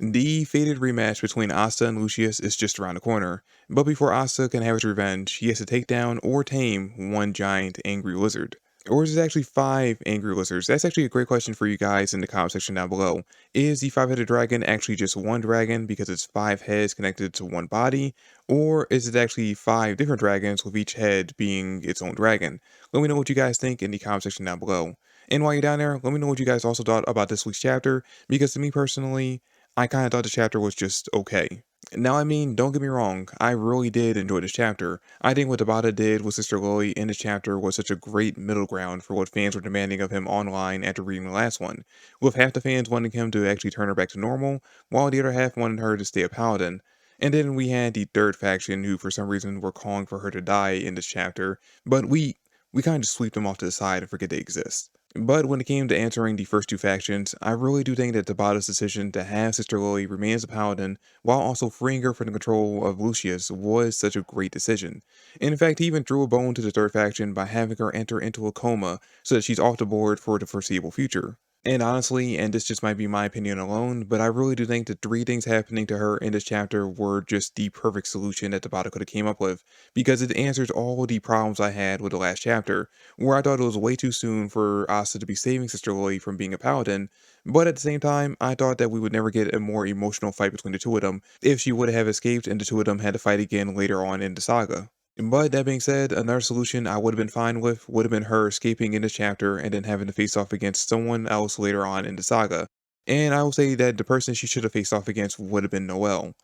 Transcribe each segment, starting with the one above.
The fated rematch between Asta and Lucius is just around the corner, but before Asta can have his revenge, he has to take down or tame one giant angry lizard. Or is it actually five angry lizards? That's actually a great question for you guys in the comment section down below. Is the five-headed dragon actually just one dragon because it's five heads connected to one body? Or is it actually five different dragons with each head being its own dragon? Let me know what you guys think in the comment section down below. And while you're down there, let me know what you guys also thought about this week's chapter, because to me personally, I kind of thought the chapter was just okay. Now, I mean, don't get me wrong, I really did enjoy this chapter. I think what Tabata did with Sister Lily in this chapter was such a great middle ground for what fans were demanding of him online after reading the last one, with half the fans wanting him to actually turn her back to normal, while the other half wanted her to stay a paladin. And then we had the third faction who for some reason were calling for her to die in this chapter, but we kind of just sweep them off to the side and forget they exist. But when it came to answering the first two factions, I really do think that Tabata's decision to have Sister Lily remain as a paladin while also freeing her from the control of Lucius was such a great decision. And in fact, he even threw a bone to the third faction by having her enter into a coma so that she's off the board for the foreseeable future. And honestly, and this just might be my opinion alone, but I really do think the three things happening to her in this chapter were just the perfect solution that Tabata could have came up with, because it answers all the problems I had with the last chapter, where I thought it was way too soon for Asta to be saving Sister Lily from being a paladin, but at the same time, I thought that we would never get a more emotional fight between the two of them if she would have escaped and the two of them had to fight again later on in the saga. But that being said, another solution I would have been fine with would have been her escaping in this chapter and then having to face off against someone else later on in the saga. And I will say that the person she should have faced off against would have been Noelle.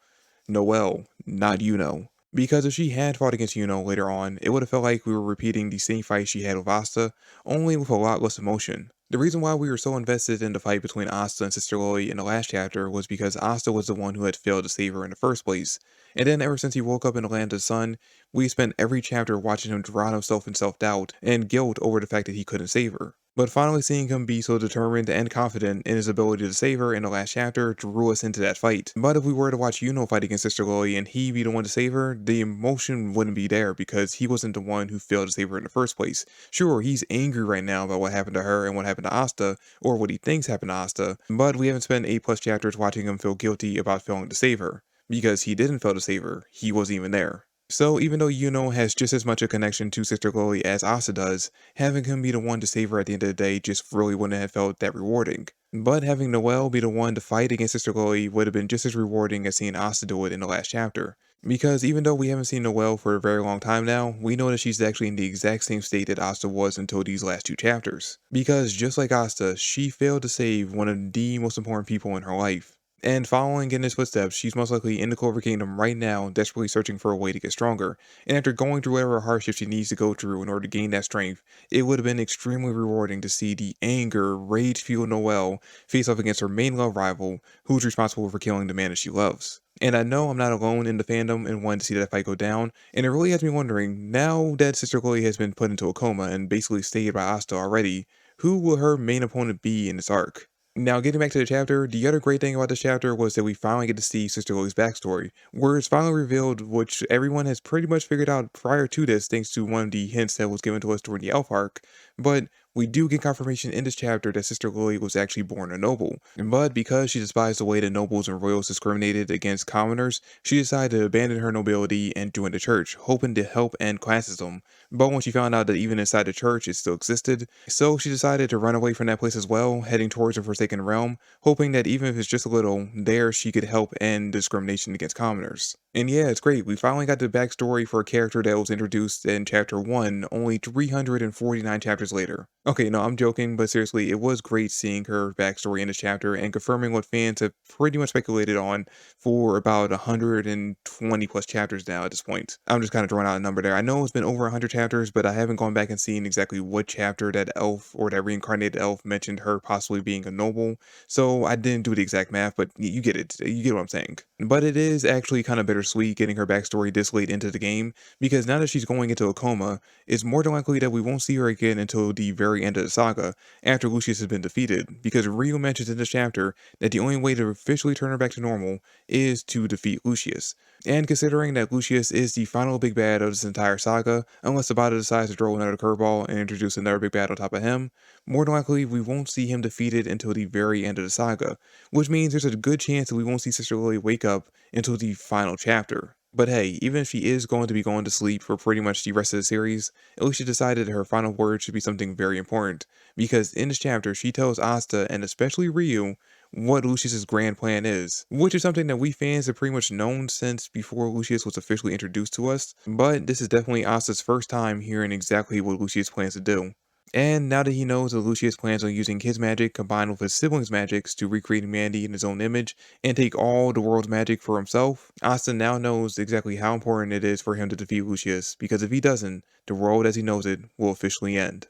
Noelle, not Yuno. Because if she had fought against Yuno later on, it would have felt like we were repeating the same fight she had with Asta, only with a lot less emotion. The reason why we were so invested in the fight between Asta and Sister Lily in the last chapter was because Asta was the one who had failed to save her in the first place. And then ever since he woke up in the land of the sun, we spent every chapter watching him drown himself in self-doubt and guilt over the fact that he couldn't save her. But finally seeing him be so determined and confident in his ability to save her in the last chapter drew us into that fight. But if we were to watch Yuno fight against Sister Lily and he be the one to save her, the emotion wouldn't be there because he wasn't the one who failed to save her in the first place. Sure, he's angry right now about what happened to her and what happened to Asta, or what he thinks happened to Asta, but we haven't spent 8 plus chapters watching him feel guilty about failing to save her. Because he didn't fail to save her, he wasn't even there. So even though Yuno has just as much a connection to Sister Chloe as Asta does, having him be the one to save her at the end of the day just really wouldn't have felt that rewarding. But having Noelle be the one to fight against Sister Chloe would have been just as rewarding as seeing Asta do it in the last chapter. Because even though we haven't seen Noelle for a very long time now, we know that she's actually in the exact same state that Asta was until these last two chapters. Because just like Asta, she failed to save one of the most important people in her life. And following in his footsteps, she's most likely in the Clover Kingdom right now, desperately searching for a way to get stronger. And after going through whatever hardship she needs to go through in order to gain that strength, it would have been extremely rewarding to see the anger, rage-fueled Noelle face off against her main love rival, who's responsible for killing the man that she loves. And I know I'm not alone in the fandom and wanting to see that fight go down, and it really has me wondering, now that Sister Chloe has been put into a coma and basically stayed by Asta already, who will her main opponent be in this arc? Now, getting back to the chapter, the other great thing about this chapter was that we finally get to see Sister Lily's backstory, where it's finally revealed, which everyone has pretty much figured out prior to this, thanks to one of the hints that was given to us during the Elf arc. But we do get confirmation in this chapter that Sister Lily was actually born a noble. But because she despised the way that nobles and royals discriminated against commoners, she decided to abandon her nobility and join the church, hoping to help end classism. But when she found out that even inside the church it still existed, so she decided to run away from that place as well, heading towards the Forsaken Realm, hoping that even if it's just a little, there she could help end discrimination against commoners. And yeah, it's great, we finally got the backstory for a character that was introduced in chapter 1 only 349 chapters later. Okay, no, I'm joking, but seriously, it was great seeing her backstory in this chapter and confirming what fans have pretty much speculated on for about 120 plus chapters now at this point. I'm just kind of throwing out a number there. I know it's been over 100 chapters, but I haven't gone back and seen exactly what chapter that elf or that reincarnated elf mentioned her possibly being a noble, so I didn't do the exact math, but you get it. You get what I'm saying. But it is actually kind of bittersweet bittersweet getting her backstory this late into the game, because now that she's going into a coma, it's more than likely that we won't see her again until the very end of the saga, after Lucius has been defeated, because Ryu mentions in this chapter that the only way to officially turn her back to normal is to defeat Lucius. And considering that Lucius is the final big bad of this entire saga, unless Tabata decides to throw another curveball and introduce another big bad on top of him, more than likely we won't see him defeated until the very end of the saga, which means there's a good chance that we won't see Sister Lily wake up until the final chapter. But hey, even if she is going to be going to sleep for pretty much the rest of the series, at least she decided her final word should be something very important, because in this chapter she tells Asta and especially Ryu what Lucius's grand plan is, which is something that we fans have pretty much known since before Lucius was officially introduced to us, but this is definitely Asta's first time hearing exactly what Lucius plans to do. And now that he knows that Lucius plans on using his magic combined with his siblings' magics to recreate humanity in his own image and take all the world's magic for himself, Asta now knows exactly how important it is for him to defeat Lucius, because if he doesn't, the world as he knows it will officially end.